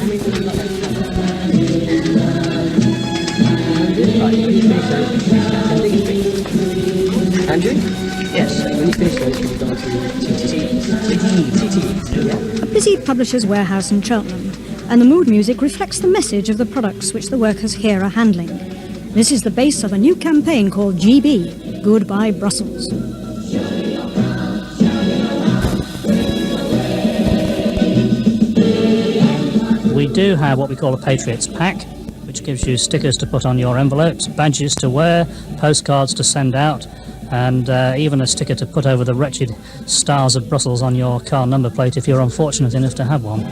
Andrew? Yes, when you finish those, we'll go to A busy publisher's warehouse in Cheltenham, and the mood music reflects the message of the products which the workers here are handling. This is the base of a new campaign called GB, Goodbye Brussels. We do have what we call a Patriots Pack, which gives you stickers to put on your envelopes, badges to wear, postcards to send out, and even a sticker to put over the wretched stars of Brussels on your car number plate if you're unfortunate enough to have one.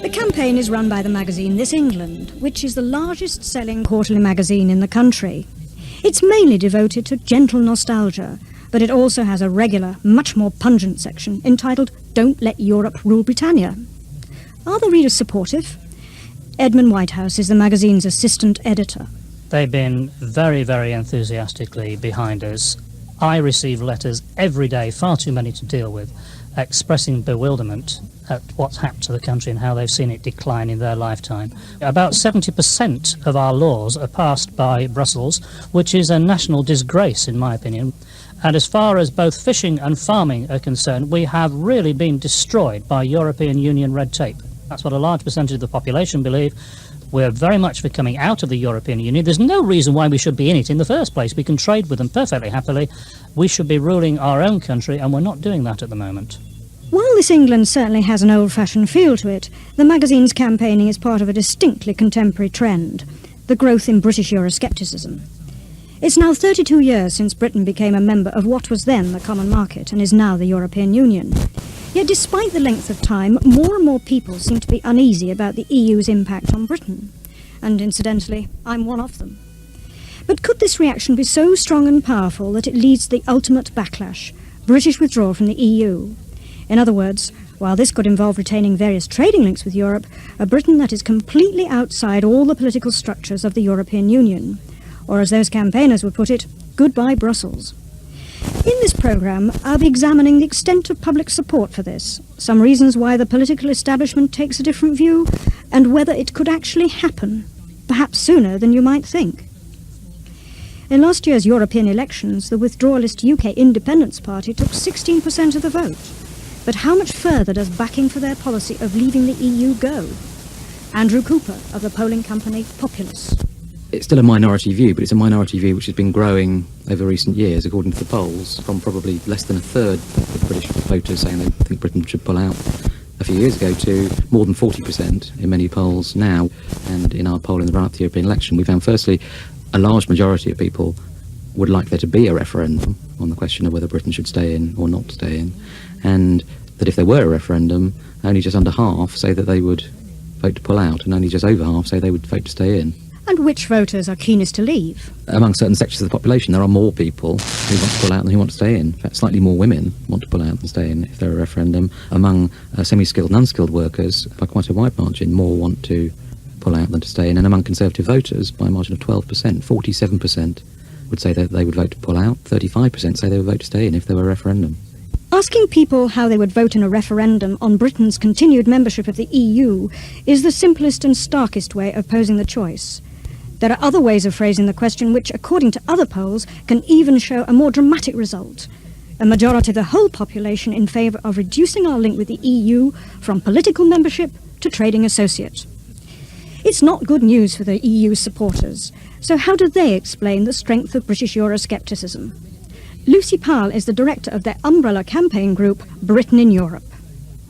The campaign is run by the magazine This England, which is the largest selling quarterly magazine in the country. It's mainly devoted to gentle nostalgia, but it also has a regular, much more pungent section entitled Don't Let Europe Rule Britannia. Are the readers supportive? Edmund Whitehouse is the magazine's assistant editor. They've been very, very enthusiastically behind us. I receive letters every day, far too many to deal with, expressing bewilderment at what's happened to the country and how they've seen it decline in their lifetime. About 70% of our laws are passed by Brussels, which is a national disgrace, in my opinion. And as far as both fishing and farming are concerned, we have really been destroyed by European Union red tape. That's what a large percentage of the population believe. We're very much for coming out of the European Union. There's no reason why we should be in it in the first place. We can trade with them perfectly happily. We should be ruling our own country, and we're not doing that at the moment. While This England certainly has an old-fashioned feel to it, the magazine's campaigning is part of a distinctly contemporary trend, the growth in British Euroscepticism. It's now 32 years since Britain became a member of what was then the Common Market and is now the European Union. Yet despite the length of time, more and more people seem to be uneasy about the EU's impact on Britain. And incidentally, I'm one of them. But could this reaction be so strong and powerful that it leads to the ultimate backlash, British withdrawal from the EU? In other words, while this could involve retaining various trading links with Europe, a Britain that is completely outside all the political structures of the European Union. Or as those campaigners would put it, goodbye Brussels. In this programme, I'll be examining the extent of public support for this, some reasons why the political establishment takes a different view, and whether it could actually happen, perhaps sooner than you might think. In last year's European elections, the withdrawalist UK Independence Party took 16% of the vote. But how much further does backing for their policy of leaving the EU go? Andrew Cooper of the polling company Populus. It's still a minority view, but it's a minority view which has been growing over recent years, according to the polls, from probably less than a third of the British voters saying they think Britain should pull out a few years ago to more than 40% in many polls now. And in our poll in the run-up to the European election, we found, firstly, a large majority of people would like there to be a referendum on the question of whether Britain should stay in or not stay in, and that if there were a referendum, only just under half say that they would vote to pull out, and only just over half say they would vote to stay in. And which voters are keenest to leave? Among certain sections of the population, there are more people who want to pull out than who want to stay in. In fact, slightly more women want to pull out than stay in if there were a referendum. Among semi-skilled and unskilled workers, by quite a wide margin, more want to pull out than to stay in. And among Conservative voters, by a margin of 12%, 47% would say that they would vote to pull out, 35% say they would vote to stay in if there were a referendum. Asking people how they would vote in a referendum on Britain's continued membership of the EU is the simplest and starkest way of posing the choice. There are other ways of phrasing the question which, according to other polls, can even show a more dramatic result. A majority of the whole population in favour of reducing our link with the EU from political membership to trading associate. It's not good news for the EU supporters. So how do they explain the strength of British Euroscepticism? Lucy Powell is the director of their umbrella campaign group, Britain in Europe.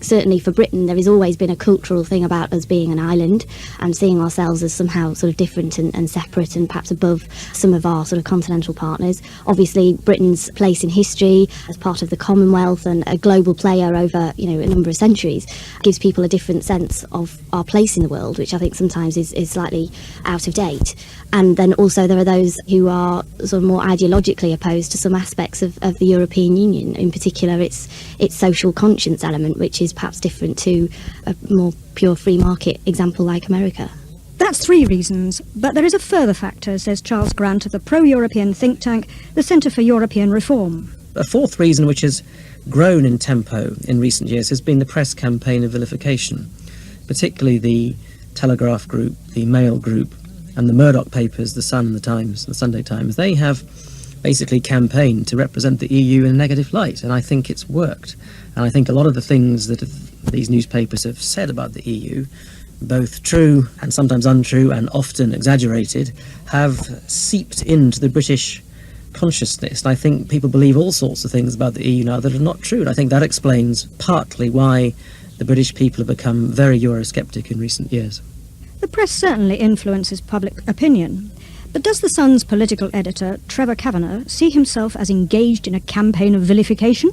Certainly for Britain, there has always been a cultural thing about us being an island and seeing ourselves as somehow sort of different and separate and perhaps above some of our sort of continental partners. Obviously, Britain's place in history as part of the Commonwealth and a global player over, a number of centuries gives people a different sense of our place in the world, which I think sometimes is slightly out of date. And then also there are those who are sort of more ideologically opposed to some aspects of the European Union, in particular its social conscience element, which is perhaps different to a more pure free market example like America. That's 3 reasons, but there is a further factor, says Charles Grant of the pro-European think tank, the Centre for European Reform. A fourth reason, which has grown in tempo in recent years, has been the press campaign of vilification, particularly the Telegraph Group, the Mail Group, and the Murdoch papers, the Sun and the Times, the Sunday Times. They have basically campaigned to represent the EU in a negative light, and I think it's worked. And I think a lot of the things that these newspapers have said about the EU, both true and sometimes untrue and often exaggerated, have seeped into the British consciousness. And I think people believe all sorts of things about the EU now that are not true. And I think that explains partly why the British people have become very Eurosceptic in recent years. The press certainly influences public opinion. But does the Sun's political editor, Trevor Kavanagh, see himself as engaged in a campaign of vilification?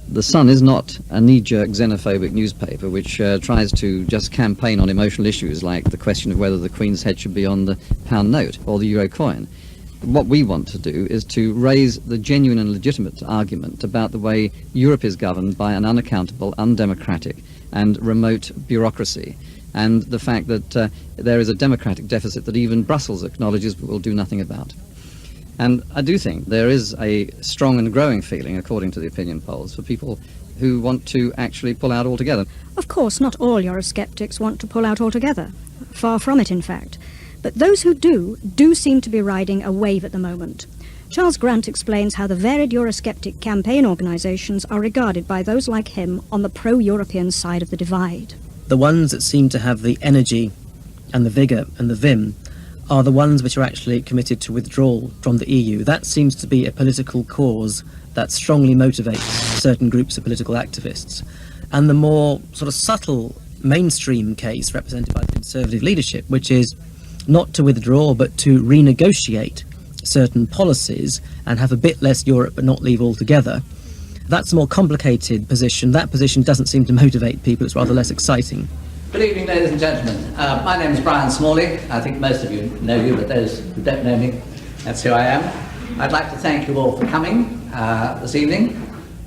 The Sun is not a knee-jerk xenophobic newspaper which tries to just campaign on emotional issues like the question of whether the Queen's head should be on the pound note or the euro coin. What we want to do is to raise the genuine and legitimate argument about the way Europe is governed by an unaccountable, undemocratic and remote bureaucracy, and the fact that there is a democratic deficit that even Brussels acknowledges but will do nothing about. And I do think there is a strong and growing feeling, according to the opinion polls, for people who want to actually pull out altogether. Of course, not all Eurosceptics want to pull out altogether. Far from it, in fact. But those who do seem to be riding a wave at the moment. Charles Grant explains how the varied Eurosceptic campaign organisations are regarded by those like him on the pro-European side of the divide. The ones that seem to have the energy and the vigour and the vim are the ones which are actually committed to withdrawal from the EU. That seems to be a political cause that strongly motivates certain groups of political activists. And the more sort of subtle mainstream case represented by the Conservative leadership, which is not to withdraw but to renegotiate certain policies and have a bit less Europe but not leave altogether, that's a more complicated position. That position doesn't seem to motivate people. It's rather less exciting. Good evening, ladies and gentlemen. My name is Brian Smalley. I think most of you know you, but those who don't know me, that's who I am. I'd like to thank you all for coming this evening.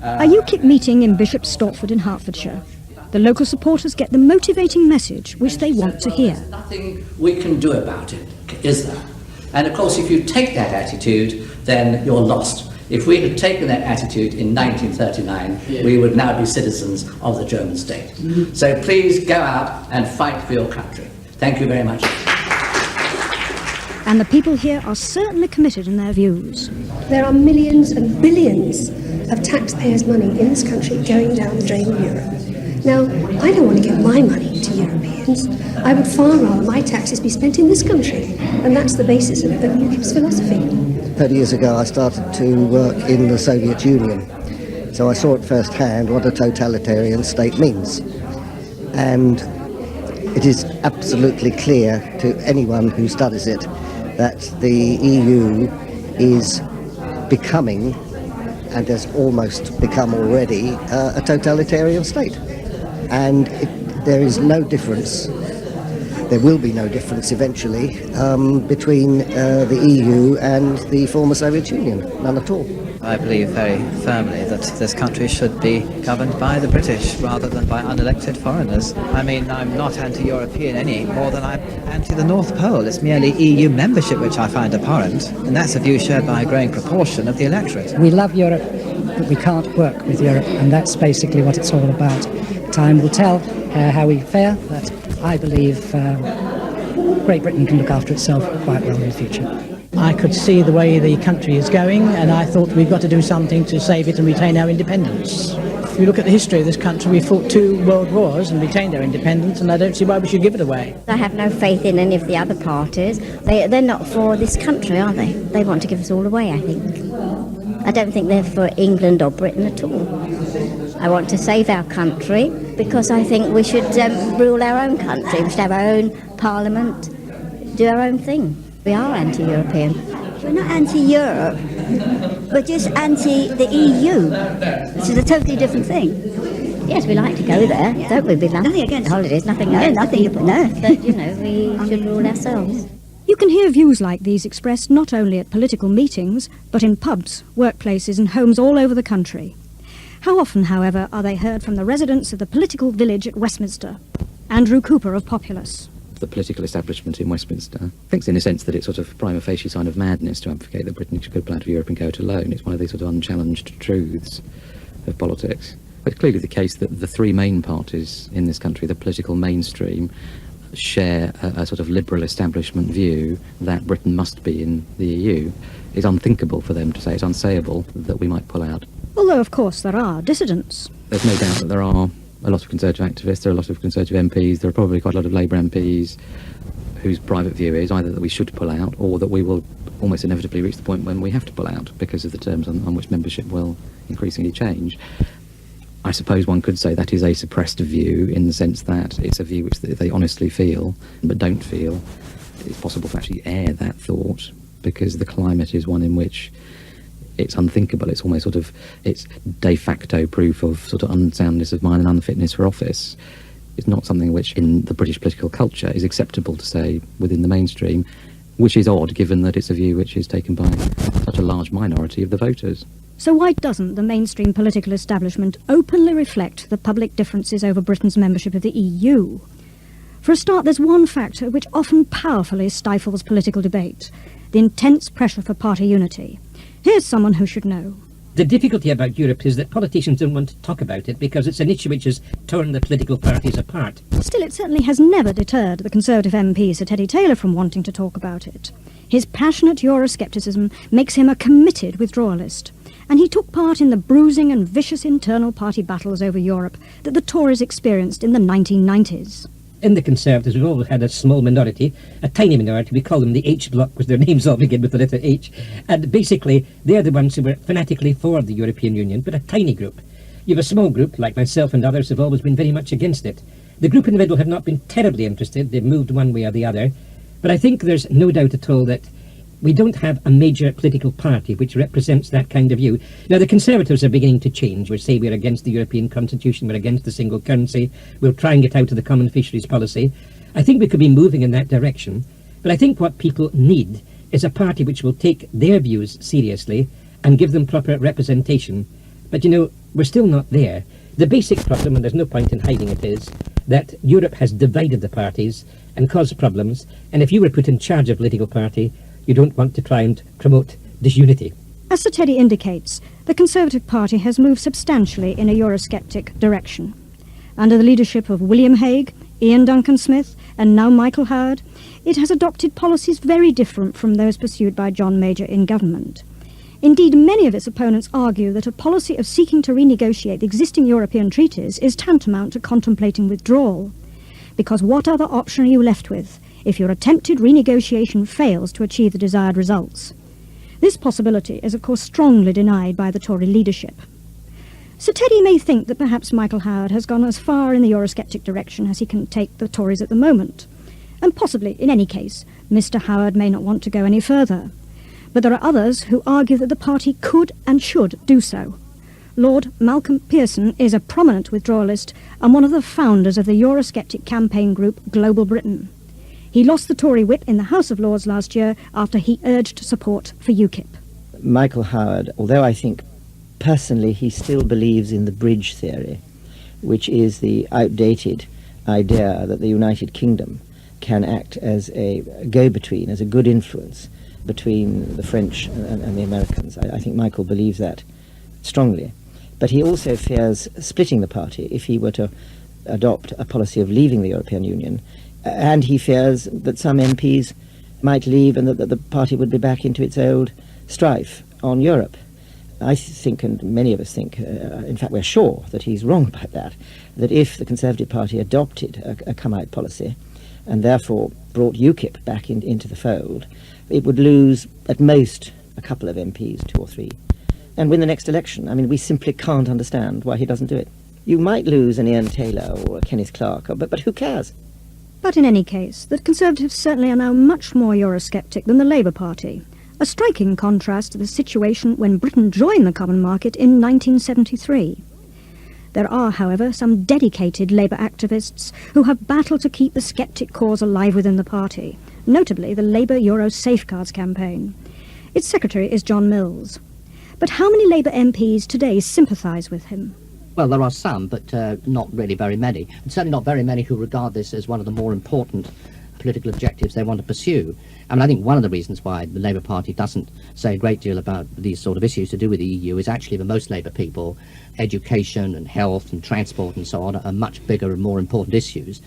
A UKIP meeting in Bishop Stortford in Hertfordshire. The local supporters get the motivating message which they want to hear. There's nothing we can do about it, is there? And of course, if you take that attitude, then you're lost. If we had taken that attitude in 1939, we would now be citizens of the German state. So please go out and fight for your country. Thank you very much. And the people here are certainly committed in their views. There are millions and billions of taxpayers' money in this country going down the drain in Europe. Now, I don't want to give my money to Europeans. I would far rather my taxes be spent in this country. And that's the basis of UKIP's philosophy. 30 years ago I started to work in the Soviet Union, so I saw at first hand what a totalitarian state means. And it is absolutely clear to anyone who studies it that the EU is becoming, and has almost become already, a totalitarian state. And there is no difference. There will be no difference eventually between the EU and the former Soviet Union, none at all. I believe very firmly that this country should be governed by the British rather than by unelected foreigners. I mean, I'm not anti-European any more than I'm anti the North Pole. It's merely EU membership which I find abhorrent, and that's a view shared by a growing proportion of the electorate. We love Europe, but we can't work with Europe, and that's basically what it's all about. Time will tell how we fare, but I believe Great Britain can look after itself quite well in the future. I could see the way the country is going, and I thought we've got to do something to save it and retain our independence. If you look at the history of this country, we fought 2 world wars and retained our independence, and I don't see why we should give it away. I have no faith in any of the other parties. They're not for this country, are they? They want to give us all away, I think. I don't think they're for England or Britain at all. I want to save our country because I think we should rule our own country. We should have our own parliament, do our own thing. We are anti-European. We're not anti-Europe, we're just anti the EU, which is a totally different thing. Yes, we like to go there, don't we? We love nothing against holidays, nothing no, against nothing, people. no. But, you know, we should rule ourselves. You can hear views like these expressed not only at political meetings, but in pubs, workplaces and homes all over the country. How often, however, are they heard from the residents of the political village at Westminster? Andrew Cooper of Populous. the political establishment in Westminster thinks in a sense that it's sort of prima facie sign of madness to advocate that Britain should pull out of Europe and go it alone. It's one of these sort of unchallenged truths of politics. But it's clearly the case that the three main parties in this country, the political mainstream, share a sort of liberal establishment view that Britain must be in the EU. It's unthinkable for them to say, it's unsayable that we might pull out. Although, of course, there are dissidents. There's no doubt that there are a lot of Conservative activists, there are a lot of Conservative MPs, there are probably quite a lot of Labour MPs whose private view is either that we should pull out or that we will almost inevitably reach the point when we have to pull out because of the terms on which membership will increasingly change. I suppose one could say that is a suppressed view in the sense that it's a view which they honestly feel but don't feel. It's possible to actually air that thought because the climate is one in which it's unthinkable. It's almost sort of, it's de facto proof of sort of unsoundness of mind and unfitness for office. It's not something which in the British political culture is acceptable to say within the mainstream, which is odd given that it's a view which is taken by such a large minority of the voters. So why doesn't the mainstream political establishment openly reflect the public differences over Britain's membership of the EU? For a start, there's one factor which often powerfully stifles political debate: the intense pressure for party unity. Here's someone who should know. The difficulty about Europe is that politicians don't want to talk about it because it's an issue which has torn the political parties apart. Still, it certainly has never deterred the Conservative MP Sir Teddy Taylor from wanting to talk about it. His passionate Euroscepticism makes him a committed withdrawalist, and he took part in the bruising and vicious internal party battles over Europe that the Tories experienced in the 1990s. In the Conservatives, we've always had a small minority, a tiny minority. We call them the H block because their names all begin with the letter H. And basically, they're the ones who were fanatically for the European Union, but a tiny group. You have a small group, like myself and others, who have always been very much against it. The group in the middle have not been terribly interested. They've moved one way or the other. But I think there's no doubt at all that we don't have a major political party which represents that kind of view. Now, the Conservatives are beginning to change. We say we're against the European Constitution, we're against the single currency, we'll try and get out of the common fisheries policy. I think we could be moving in that direction. But I think what people need is a party which will take their views seriously and give them proper representation. But, you know, we're still not there. The basic problem, and there's no point in hiding it, is that Europe has divided the parties and caused problems. And if you were put in charge of a political party, you don't want to try and promote disunity. As Sir Teddy indicates, the Conservative Party has moved substantially in a Eurosceptic direction. Under the leadership of William Hague, Ian Duncan Smith, and now Michael Howard, it has adopted policies very different from those pursued by John Major in government. Indeed, many of its opponents argue that a policy of seeking to renegotiate the existing European treaties is tantamount to contemplating withdrawal. Because what other option are you left with if your attempted renegotiation fails to achieve the desired results? This possibility is, of course, strongly denied by the Tory leadership. Sir Teddy may think that perhaps Michael Howard has gone as far in the Eurosceptic direction as he can take the Tories at the moment. And possibly, in any case, Mr. Howard may not want to go any further. But there are others who argue that the party could and should do so. Lord Malcolm Pearson is a prominent withdrawalist and one of the founders of the Eurosceptic campaign group Global Britain. He lost the Tory whip in the House of Lords last year after he urged support for UKIP. Michael Howard, although I think personally he still believes in the bridge theory, which is the outdated idea that the United Kingdom can act as a go-between, as a good influence between the French and the Americans. I think Michael believes that strongly. But he also fears splitting the party if he were to adopt a policy of leaving the European Union. And he fears that some MPs might leave and that the party would be back into its old strife on Europe. I think, and many of us think, in fact we're sure that he's wrong about that if the Conservative Party adopted a come-out policy and therefore brought UKIP back into the fold, it would lose at most a couple of MPs, 2 or 3, and win the next election. I mean, we simply can't understand why he doesn't do it. You might lose an Ian Taylor or a Kenneth Clarke, but who cares? But in any case, the Conservatives certainly are now much more Eurosceptic than the Labour Party, a striking contrast to the situation when Britain joined the common market in 1973. There are, however, some dedicated Labour activists who have battled to keep the sceptic cause alive within the party, notably the Labour Euro Safeguards campaign. Its secretary is John Mills. But how many Labour MPs today sympathise with him? Well, there are some, but not really very many. And certainly not very many who regard this as one of the more important political objectives they want to pursue. I mean, I think one of the reasons why the Labour Party doesn't say a great deal about these sort of issues to do with the EU is actually for most Labour people, education and health and transport and so on are much bigger and more important issues.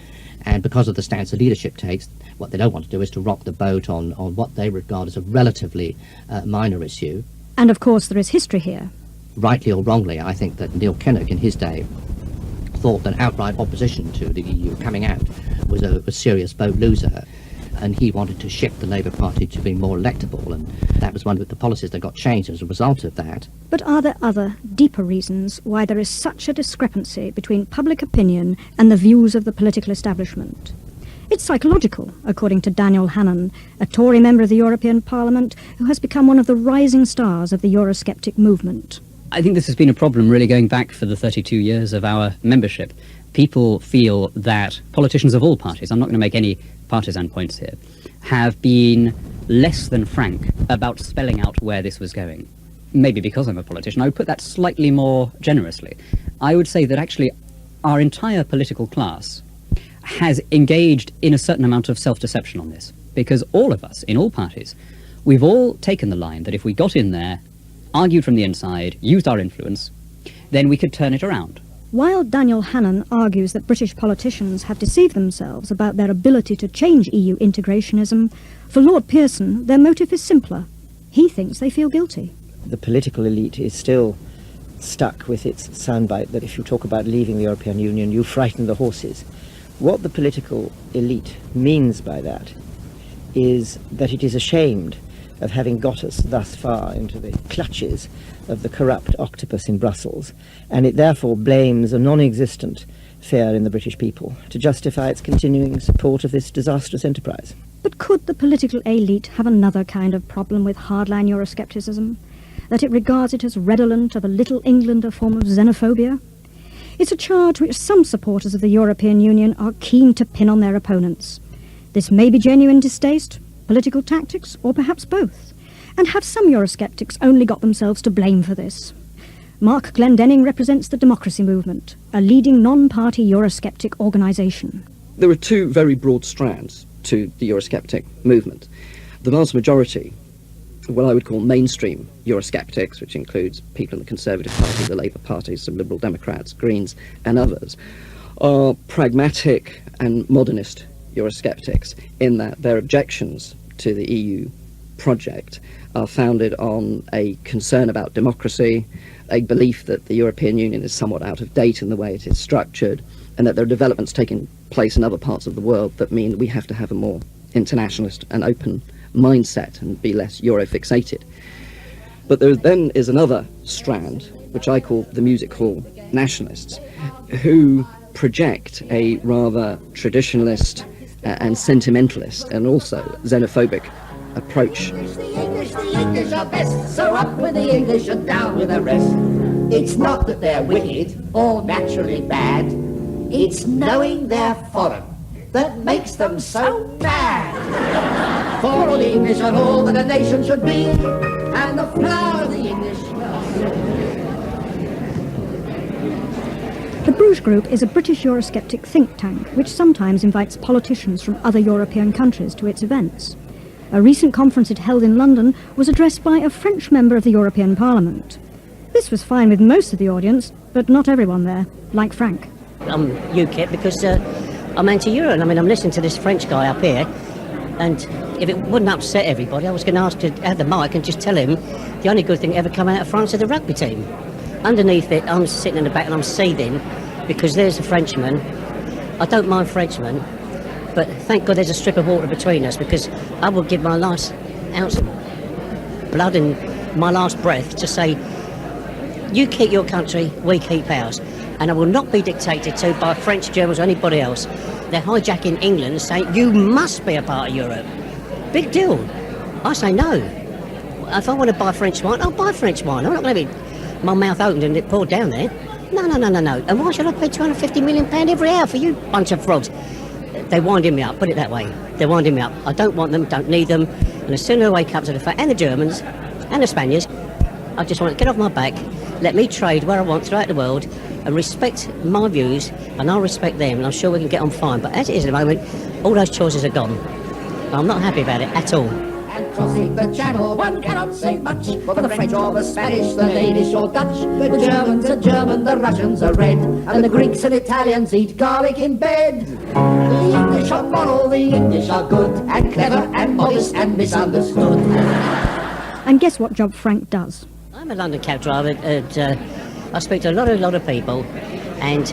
And because of the stance the leadership takes, what they don't want to do is to rock the boat on what they regard as a relatively minor issue. And of course there is history here. Rightly or wrongly, I think that Neil Kinnock in his day thought that outright opposition to the EU coming out was a serious boat loser, and he wanted to shift the Labour Party to being more electable, and that was one of the policies that got changed as a result of that. But are there other, deeper reasons why there is such a discrepancy between public opinion and the views of the political establishment? It's psychological, according to Daniel Hannan, a Tory member of the European Parliament who has become one of the rising stars of the Eurosceptic movement. I think this has been a problem really going back for the 32 years of our membership. People feel that politicians of all parties, I'm not going to make any partisan points here, have been less than frank about spelling out where this was going. Maybe because I'm a politician, I would put that slightly more generously. I would say that actually our entire political class has engaged in a certain amount of self-deception on this, because all of us, in all parties, we've all taken the line that if we got in there, argued from the inside, used our influence, then we could turn it around. While Daniel Hannan argues that British politicians have deceived themselves about their ability to change EU integrationism, for Lord Pearson, their motive is simpler. He thinks they feel guilty. The political elite is still stuck with its soundbite that if you talk about leaving the European Union, you frighten the horses. What the political elite means by that is that it is ashamed of having got us thus far into the clutches of the corrupt octopus in Brussels, and it therefore blames a non-existent fear in the British people to justify its continuing support of this disastrous enterprise. But could the political elite have another kind of problem with hardline Euroscepticism? That it regards it as redolent of a Little Englander form of xenophobia? It's a charge which some supporters of the European Union are keen to pin on their opponents. This may be genuine distaste, political tactics, or perhaps both. And have some Eurosceptics only got themselves to blame for this? Mark Glendenning represents the Democracy Movement, a leading non-party Eurosceptic organisation. There are two very broad strands to the Eurosceptic movement. The vast majority, what I would call mainstream Eurosceptics, which includes people in the Conservative Party, the Labour Party, some Liberal Democrats, Greens and others, are pragmatic and modernist Eurosceptics in that their objections to the EU project are founded on a concern about democracy, a belief that the European Union is somewhat out of date in the way it is structured, and that there are developments taking place in other parts of the world that mean we have to have a more internationalist and open mindset and be less Euro-fixated. But there then is another strand, which I call the music hall nationalists, who project a rather traditionalist and sentimentalist and also xenophobic approach. The English are best, so up with the English and down with the rest. It's not that they're wicked or naturally bad, it's knowing they're foreign that makes them so mad. For all the English are all that a nation should be, and the flower of the English. The Bruges Group is a British Eurosceptic think tank which sometimes invites politicians from other European countries to its events. A recent conference it held in London was addressed by a French member of the European Parliament. This was fine with most of the audience, but not everyone there, like Frank. I'm UKIP because I'm anti-Euro, and I'm listening to this French guy up here, and if it wouldn't upset everybody, I was going to ask to have the mic and just tell him the only good thing ever come out of France is the rugby team. Underneath it, I'm sitting in the back and I'm seething because there's a Frenchman. I don't mind Frenchmen, but thank God there's a strip of water between us, because I will give my last ounce of blood and my last breath to say, you keep your country, we keep ours. And I will not be dictated to by French, Germans or anybody else. They're hijacking England and saying, you must be a part of Europe. Big deal. I say no. If I want to buy French wine, I'll buy French wine. I'm not going to be my mouth opened and it poured down there. No. And why should I pay £250 million every hour for you bunch of frogs? They're winding me up, put it that way. They're winding me up. I don't want them, don't need them. And as soon as I wake up to the fact, and the Germans, and the Spaniards, I just want to get off my back, let me trade where I want throughout the world, and respect my views, and I'll respect them, and I'm sure we can get on fine. But as it is at the moment, all those choices are gone. I'm not happy about it at all. And crossing the channel, one cannot say much for the French or the Spanish, the Danish or Dutch. The Germans are German, the Russians are red, and the Greeks and Italians eat garlic in bed. The English are moral, the English are good, and clever and modest and misunderstood. And guess what job Frank does? I'm a London cab driver. I speak to a lot of people, and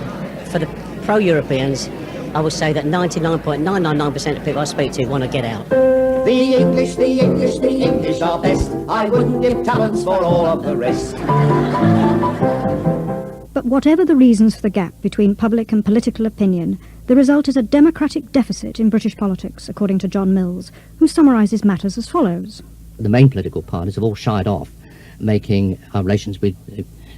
for the pro-Europeans, I would say that 99.999% of people I speak to want to get out. The English, the English, the English are best. I wouldn't give talents for all of the rest. But whatever the reasons for the gap between public and political opinion, the result is a democratic deficit in British politics, according to John Mills, who summarises matters as follows. The main political parties have all shied off making our relations with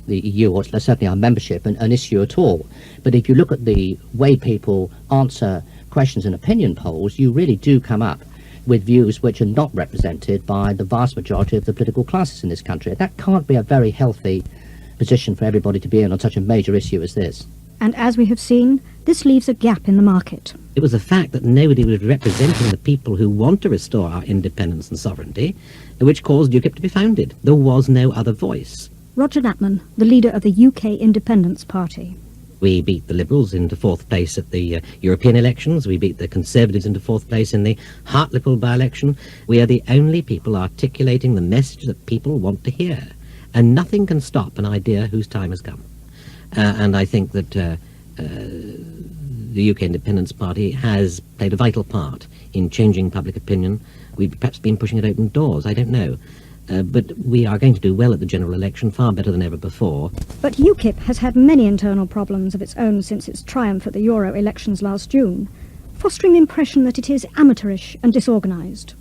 the EU, or certainly our membership, an issue at all. But if you look at the way people answer questions in opinion polls, you really do come up with views which are not represented by the vast majority of the political classes in this country. That can't be a very healthy position for everybody to be in on such a major issue as this. And as we have seen, this leaves a gap in the market. It was the fact that nobody was representing the people who want to restore our independence and sovereignty, which caused UKIP to be founded. There was no other voice. Roger Natman, the leader of the UK Independence Party. We beat the Liberals into fourth place at the European elections. We beat the Conservatives into fourth place in the Hartlepool by-election. We are the only people articulating the message that people want to hear. And nothing can stop an idea whose time has come. And I think that the UK Independence Party has played a vital part in changing public opinion. We've perhaps been pushing it open doors, I don't know. But we are going to do well at the general election, far better than ever before. But UKIP has had many internal problems of its own since its triumph at the Euro elections last June, fostering the impression that it is amateurish and disorganised.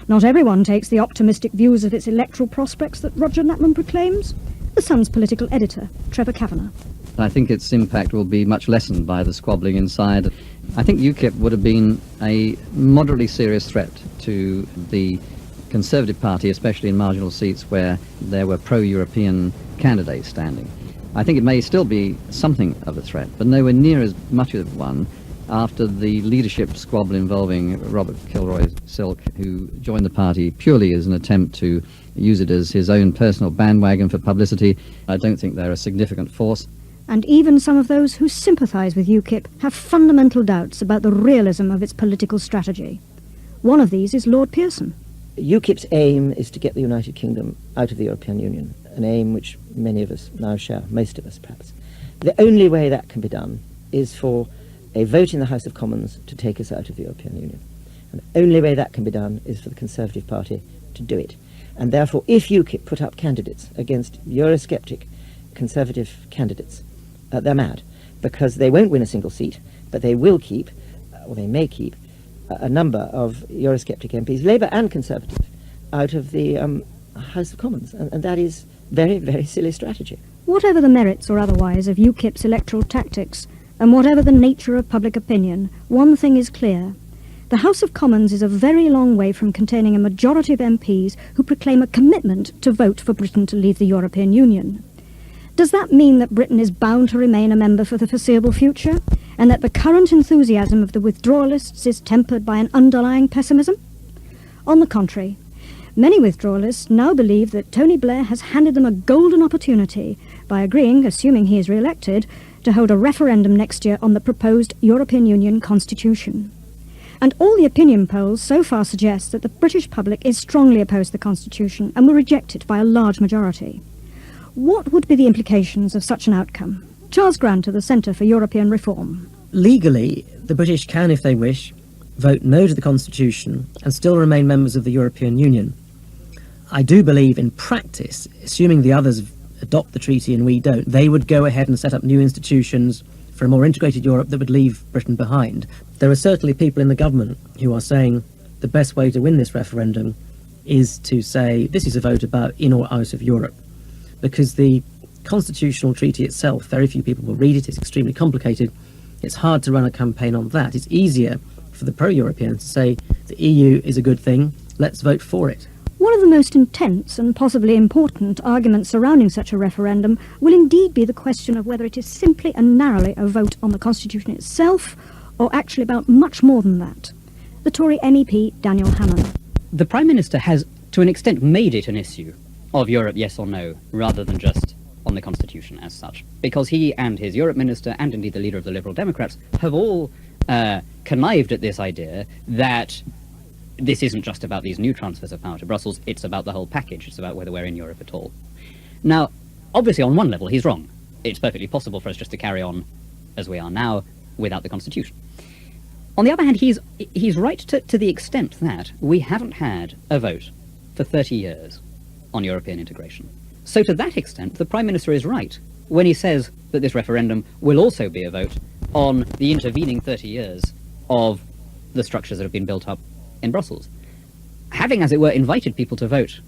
Not everyone takes the optimistic views of its electoral prospects that Roger Natman proclaims. The Sun's political editor, Trevor Kavanagh. I think its impact will be much lessened by the squabbling inside. I think UKIP would have been a moderately serious threat to the Conservative Party, especially in marginal seats where there were pro-European candidates standing. I think it may still be something of a threat, but nowhere near as much of one after the leadership squabble involving Robert Kilroy-Silk, who joined the party purely as an attempt to use it as his own personal bandwagon for publicity. I don't think they're a significant force. And even some of those who sympathise with UKIP have fundamental doubts about the realism of its political strategy. One of these is Lord Pearson. UKIP's aim is to get the United Kingdom out of the European Union, an aim which many of us now share, most of us perhaps. The only way that can be done is for a vote in the House of Commons to take us out of the European Union. And the only way that can be done is for the Conservative Party to do it. And therefore, if UKIP put up candidates against Eurosceptic Conservative candidates, they're mad, because they won't win a single seat, but they will keep, or they may keep, a number of Eurosceptic MPs, Labour and Conservative, out of the House of Commons. And that is very, very silly strategy. Whatever the merits or otherwise of UKIP's electoral tactics, and whatever the nature of public opinion, one thing is clear. The House of Commons is a very long way from containing a majority of MPs who proclaim a commitment to vote for Britain to leave the European Union. Does that mean that Britain is bound to remain a member for the foreseeable future, and that the current enthusiasm of the withdrawalists is tempered by an underlying pessimism? On the contrary, many withdrawalists now believe that Tony Blair has handed them a golden opportunity by agreeing, assuming he is re-elected, to hold a referendum next year on the proposed European Union constitution. And all the opinion polls so far suggest that the British public is strongly opposed to the constitution and will reject it by a large majority. What would be the implications of such an outcome? Charles Grant of the Centre for European Reform. Legally, the British can, if they wish, vote no to the Constitution and still remain members of the European Union. I do believe in practice, assuming the others adopt the treaty and we don't, they would go ahead and set up new institutions for a more integrated Europe that would leave Britain behind. There are certainly people in the government who are saying the best way to win this referendum is to say this is a vote about in or out of Europe. Because the constitutional treaty itself, very few people will read it, it's extremely complicated, it's hard to run a campaign on that. It's easier for the pro-Europeans to say the EU is a good thing, let's vote for it. What One of the most intense and possibly important arguments surrounding such a referendum will indeed be the question of whether it is simply and narrowly a vote on the Constitution itself, or actually about much more than that. The Tory MEP Daniel Hannan. The Prime Minister has, to an extent, made it an issue of Europe, yes or no, rather than just on the Constitution as such, because he and his Europe Minister, and indeed the leader of the Liberal Democrats, have all connived at this idea that this isn't just about these new transfers of power to Brussels, it's about the whole package, it's about whether we're in Europe at all. Now, obviously on one level he's wrong. It's perfectly possible for us just to carry on as we are now without the Constitution. On the other hand, he's right to the extent that we haven't had a vote for 30 years on European integration. So to that extent, the Prime Minister is right when he says that this referendum will also be a vote on the intervening 30 years of the structures that have been built up in Brussels. Having, as it were, invited people to vote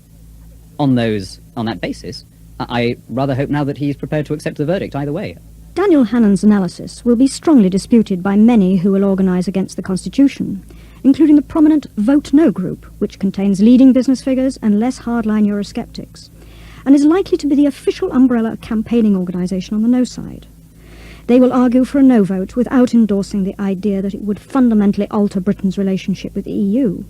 on that basis, I rather hope now that he's prepared to accept the verdict either way. Daniel Hannan's analysis will be strongly disputed by many who will organise against the Constitution, including the prominent Vote No group, which contains leading business figures and less hardline Eurosceptics, and is likely to be the official umbrella campaigning organisation on the no side. They will argue for a no vote without endorsing the idea that it would fundamentally alter Britain's relationship with the EU.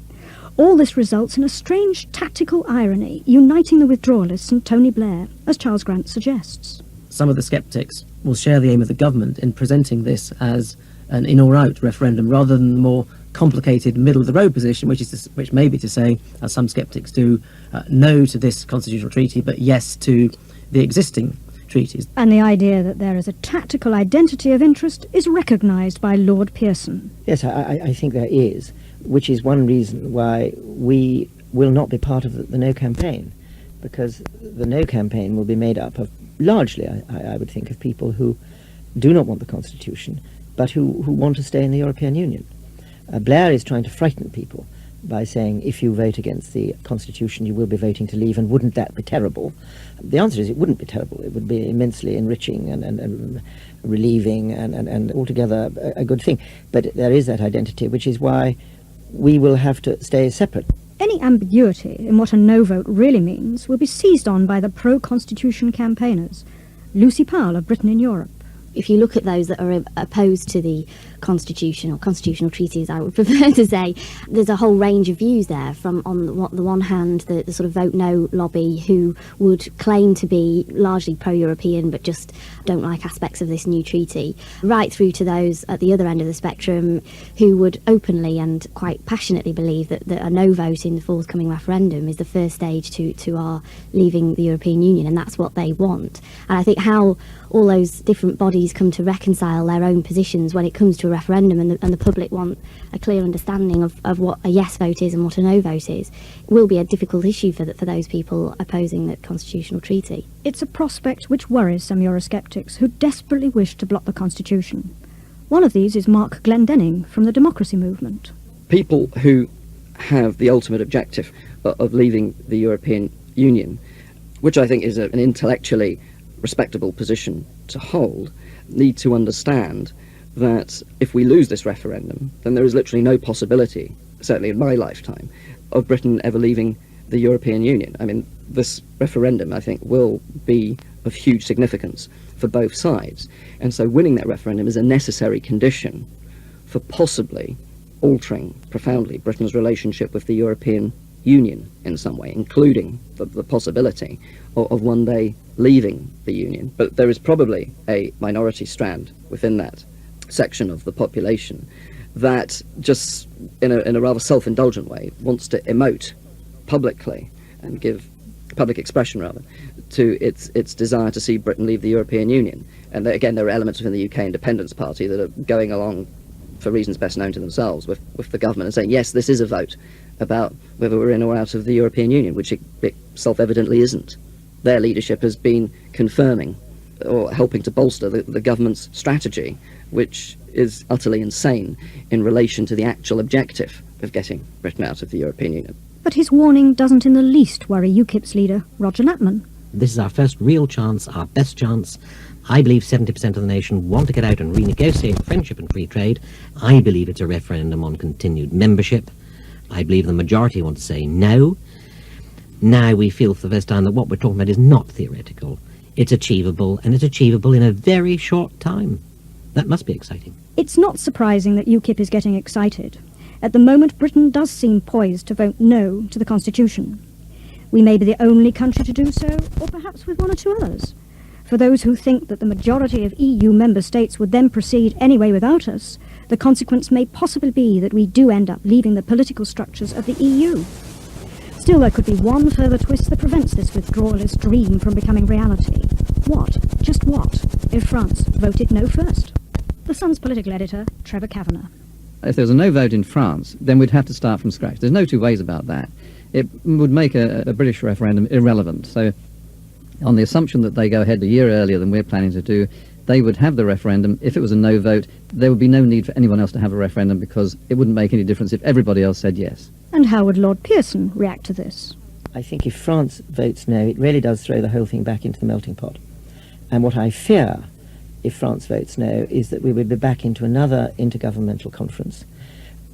All this results in a strange tactical irony, uniting the withdrawalists and Tony Blair, as Charles Grant suggests. Some of the sceptics will share the aim of the government in presenting this as an in or out referendum, rather than the more complicated middle-of-the-road position, which may be to say, as some sceptics do, no to this constitutional treaty, but yes to the existing treaties. And the idea that there is a tactical identity of interest is recognised by Lord Pearson. Yes, I think there is, which is one reason why we will not be part of the no campaign, because the no campaign will be made up of largely, I would think, of people who do not want the Constitution, but who want to stay in the European Union. Blair is trying to frighten people by saying, if you vote against the Constitution, you will be voting to leave, and wouldn't that be terrible? The answer is it wouldn't be terrible. It would be immensely enriching and relieving and altogether a good thing. But there is that identity, which is why we will have to stay separate. Any ambiguity in what a no vote really means will be seized on by the pro-Constitution campaigners. Lucy Powell of Britain in Europe. If you look at those that are opposed to the Constitution, or constitutional treaties, I would prefer to say, there's a whole range of views there. From on the one hand, the sort of vote no lobby, who would claim to be largely pro-European but just don't like aspects of this new treaty, right through to those at the other end of the spectrum who would openly and quite passionately believe that a no vote in the forthcoming referendum is the first stage to our leaving the European Union, and that's what they want. And I think how all those different bodies come to reconcile their own positions when it comes to a referendum, and the public want a clear understanding of what a yes vote is and what a no vote is, will be a difficult issue for those people opposing the constitutional treaty. It's a prospect which worries some Eurosceptics who desperately wish to block the Constitution. One of these is Mark Glendenning from the Democracy Movement. People who have the ultimate objective of leaving the European Union, which I think is an intellectually respectable position to hold, need to understand that if we lose this referendum, then there is literally no possibility, certainly in my lifetime, of Britain ever leaving the European Union. I mean, this referendum, I think, will be of huge significance for both sides. And so winning that referendum is a necessary condition for possibly altering profoundly Britain's relationship with the European Union in some way, including the possibility of one day leaving the Union. But there is probably a minority strand within that section of the population that just in a rather self-indulgent way wants to emote publicly and give public expression rather to its desire to see Britain leave the European Union. And again, there are elements within the UK Independence Party that are going along for reasons best known to themselves with the government and saying, yes, this is a vote about whether we're in or out of the European Union, which it self-evidently isn't. Their leadership has been confirming or helping to bolster the government's strategy, which is utterly insane in relation to the actual objective of getting Britain out of the European Union. But his warning doesn't in the least worry UKIP's leader, Roger Natman. This is our first real chance, our best chance. I believe 70% of the nation want to get out and renegotiate friendship and free trade. I believe it's a referendum on continued membership. I believe the majority want to say no. Now we feel for the first time that what we're talking about is not theoretical. It's achievable, and it's achievable in a very short time. That must be exciting. It's not surprising that UKIP is getting excited. At the moment, Britain does seem poised to vote no to the Constitution. We may be the only country to do so, or perhaps with one or two others. For those who think that the majority of EU member states would then proceed anyway without us, the consequence may possibly be that we do end up leaving the political structures of the EU. Still, there could be one further twist that prevents this withdrawalist dream from becoming reality. What, just what, if France voted no first? The Sun's political editor, Trevor Kavanagh. If there was a no vote in France, then we'd have to start from scratch. There's no two ways about that. It would make a British referendum irrelevant. So on the assumption that they go ahead a year earlier than we're planning to do, they would have the referendum. If it was a no vote, there would be no need for anyone else to have a referendum because it wouldn't make any difference if everybody else said yes. And how would Lord Pearson react to this? I think if France votes no, it really does throw the whole thing back into the melting pot. And what I fear, if France votes no, is that we would be back into another intergovernmental conference,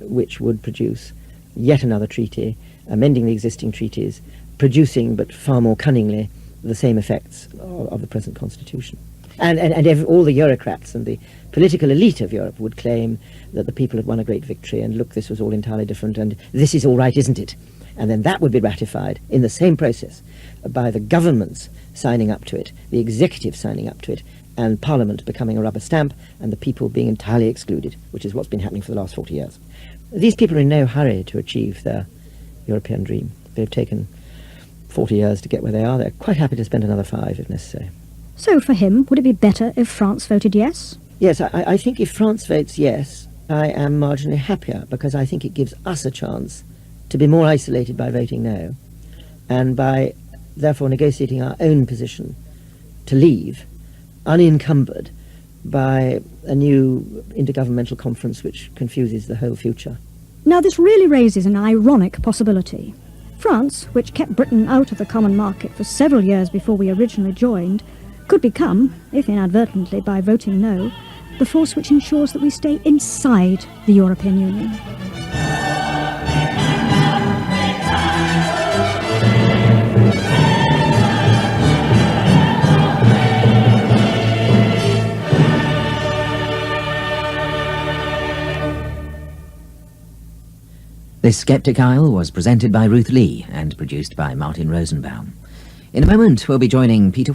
which would produce yet another treaty, amending the existing treaties, producing, but far more cunningly, the same effects of the present constitution. And all the Eurocrats and the political elite of Europe would claim that the people had won a great victory, and look, this was all entirely different, and this is all right, isn't it? And then that would be ratified in the same process by the governments signing up to it, the executive signing up to it, and Parliament becoming a rubber stamp, and the people being entirely excluded, which is what's been happening for the last 40 years. These people are in no hurry to achieve their European dream. They've taken 40 years to get where they are. They're quite happy to spend another 5 if necessary. So for him, would it be better if France voted yes? Yes, I think if France votes yes, I am marginally happier, because I think it gives us a chance to be more isolated by voting no, and by therefore negotiating our own position to leave, unencumbered by a new intergovernmental conference which confuses the whole future. Now this really raises an ironic possibility. France, which kept Britain out of the common market for several years before we originally joined, could become, if inadvertently by voting no, the force which ensures that we stay inside the European Union. This Sceptic Isle was presented by Ruth Lee and produced by Martin Rosenbaum. In a moment, we'll be joining Peter